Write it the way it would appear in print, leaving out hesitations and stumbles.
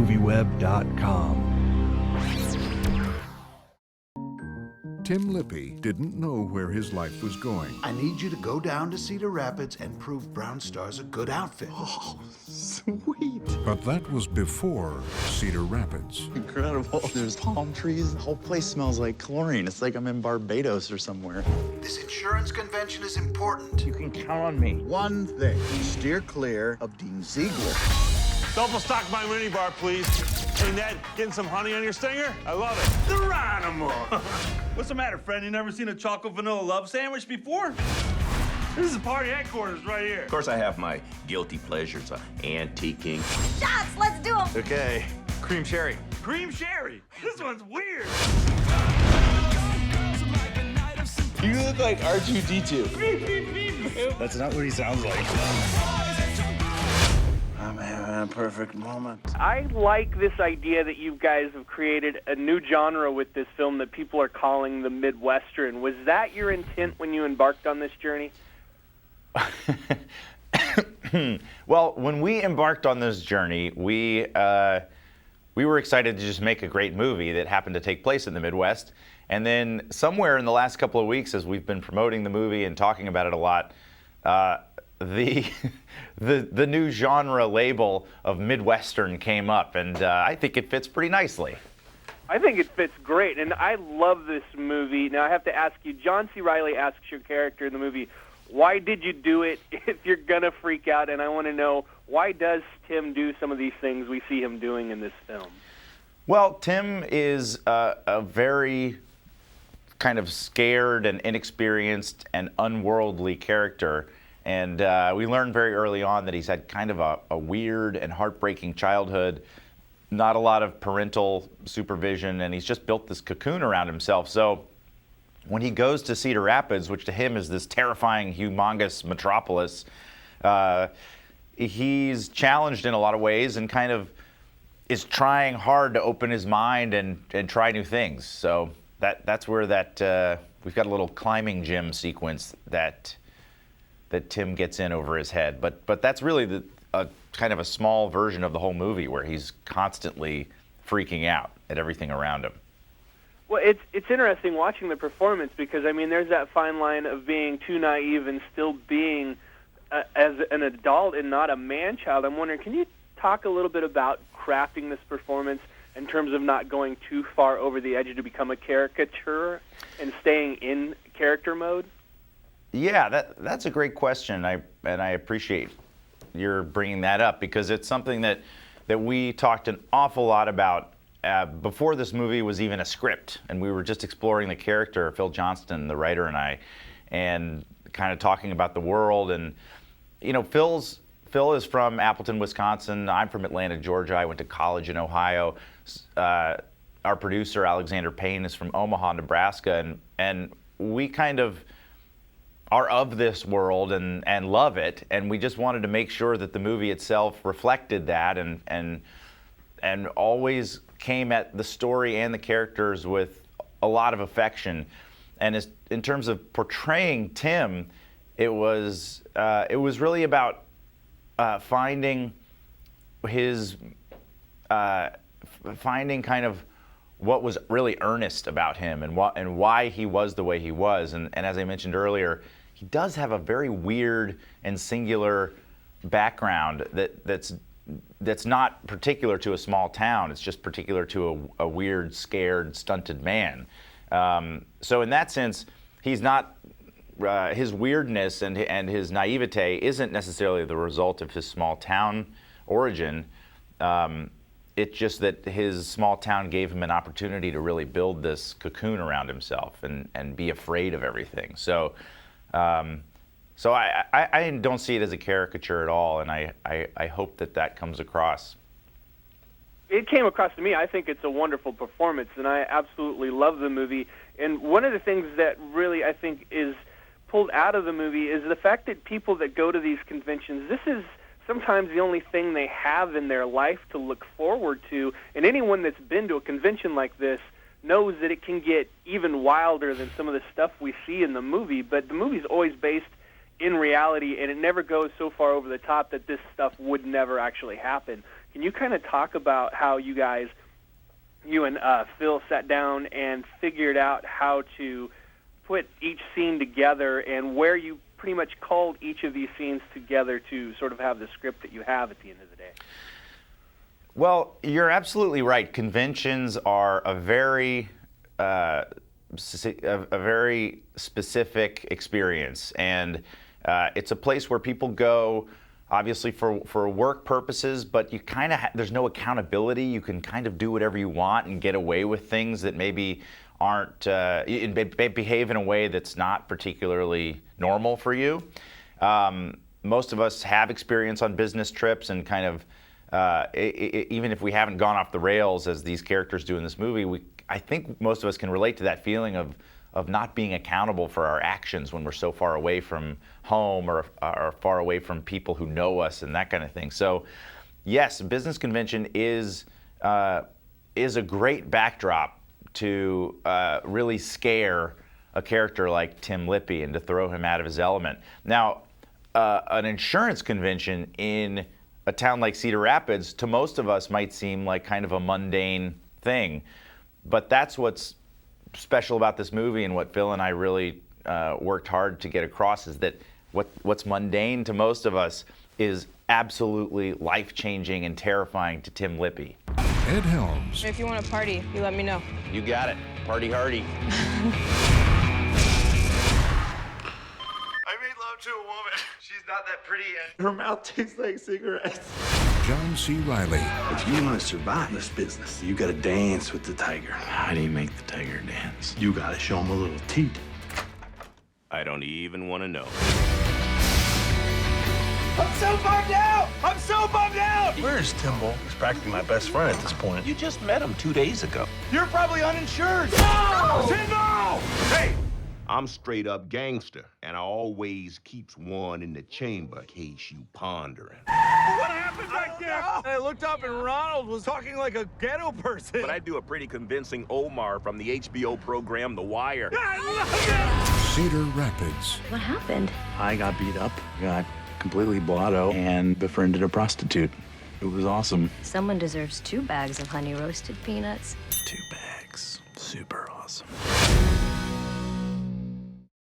MovieWeb.com. Tim Lippy didn't know where his life was going. I need you to go down to Cedar Rapids and prove Brown Star's a good outfit. Oh, sweet. But that was before Cedar Rapids. Incredible. There's palm trees. The whole place smells like chlorine. It's like I'm in Barbados or somewhere. This insurance convention is important. You can count on me. One thing, steer clear of Dean Ziegler. Double stock my minibar, please. Hey, Ned, getting some honey on your stinger? I love it. Geronimo! What's the matter, friend? You never seen a chocolate vanilla love sandwich before? This is party headquarters right here. Of course, I have my guilty pleasures, antiquing. Shots, let's do them. Okay, cream sherry. Cream sherry. This one's weird. You look like R2-D2. That's not what he sounds like. I'm having a perfect moment. I like this idea that you guys have created a new genre with this film that people are calling the Midwestern. Was that your intent when you embarked on this journey? Well, when we embarked on this journey, we were excited to just make a great movie that happened to take place in the Midwest. And then somewhere in the last couple of weeks, as we've been promoting the movie and talking about it a lot, the new genre label of Midwestern came up, and I think it fits pretty nicely. I think it fits great, and I love this movie. Now, I have to ask you, John C. Reilly asks your character in the movie, why did you do it if you're going to freak out? And I want to know, why does Tim do some of these things we see him doing in this film? Well, Tim is a very kind of scared and inexperienced and unworldly character. And we learned very early on that he's had kind of a weird and heartbreaking childhood, not a lot of parental supervision, and he's just built this cocoon around himself. So when he goes to Cedar Rapids, which to him is this terrifying, humongous metropolis, he's challenged in a lot of ways and kind of is trying hard to open his mind and try new things. So that's where we've got a little climbing gym sequence that Tim gets in over his head. But that's really a kind of a small version of the whole movie where he's constantly freaking out at everything around him. Well, it's interesting watching the performance because, I mean, there's that fine line of being too naive and still being as an adult and not a man-child. I'm wondering, can you talk a little bit about crafting this performance in terms of not going too far over the edge to become a caricature and staying in character mode? Yeah, that's a great question, and I appreciate your bringing that up because it's something that we talked an awful lot about before this movie was even a script, and we were just exploring the character, Phil Johnston, the writer, and I, and kind of talking about the world. And you know, Phil is from Appleton, Wisconsin. I'm from Atlanta, Georgia. I went to college in Ohio. Our producer, Alexander Payne, is from Omaha, Nebraska, and we kind of are of this world and love it, and we just wanted to make sure that the movie itself reflected that and always came at the story and the characters with a lot of affection. And in terms of portraying Tim, it was really about finding kind of what was really earnest about him and why he was the way he was. And as I mentioned earlier, he does have a very weird and singular background that's not particular to a small town. It's just particular to a weird, scared, stunted man. So in that sense, he's not his weirdness and his naivete isn't necessarily the result of his small town origin. It's just that his small town gave him an opportunity to really build this cocoon around himself and be afraid of everything. So I don't see it as a caricature at all, and I hope that comes across. It came across to me. I think it's a wonderful performance, and I absolutely love the movie. And one of the things that really I think is pulled out of the movie is the fact that people that go to these conventions, this is sometimes the only thing they have in their life to look forward to. And anyone that's been to a convention like this knows that it can get even wilder than some of the stuff we see in the movie. But the movie's always based in reality, and it never goes so far over the top that this stuff would never actually happen. Can you kind of talk about how you guys, you and Phil, sat down and figured out how to put each scene together, and where you pretty much called each of these scenes together to sort of have the script that you have at the end of the day? Well, you're absolutely right. Conventions are a very specific experience, and it's a place where people go, obviously for work purposes, but you kind of there's no accountability. You can kind of do whatever you want and get away with things that maybe aren't behave in a way that's not particularly normal for you. Most of us have experience on business trips, and kind of even if we haven't gone off the rails as these characters do in this movie, I think most of us can relate to that feeling of not being accountable for our actions when we're so far away from home or far away from people who know us and that kind of thing. So, yes, a business convention is a great backdrop to really scare a character like Tim Lippy and to throw him out of his element. Now, an insurance convention in a town like Cedar Rapids, to most of us, might seem like kind of a mundane thing, but that's what's special about this movie, and what Phil and I really worked hard to get across, is that what's mundane to most of us is absolutely life-changing and terrifying to Tim Lippy. Ed Helms. If you want to party, you let me know. You got it. Party hardy. I made love to a woman. She's not that pretty, and her mouth tastes like cigarettes. John C. Reilly. If you want to survive in this business, you got to dance with the tiger. How do you make the tiger dance? You got to show him a little teeth. I don't even want to know. I'm so bummed out! I'm so bummed out! Where's Timble? He's practically my best friend at this point. You just met him 2 days ago. You're probably uninsured. No! Say no! Hey! I'm straight up gangster, and I always keeps one in the chamber in case you pondering. What happened back there? I looked up and Ronald was talking like a ghetto person. But I do a pretty convincing Omar from the HBO program The Wire. I love it! Cedar Rapids. What happened? I got beat up, got completely blotto, and befriended a prostitute. It was awesome. Someone deserves 2 bags of honey roasted peanuts. 2 bags. Super awesome.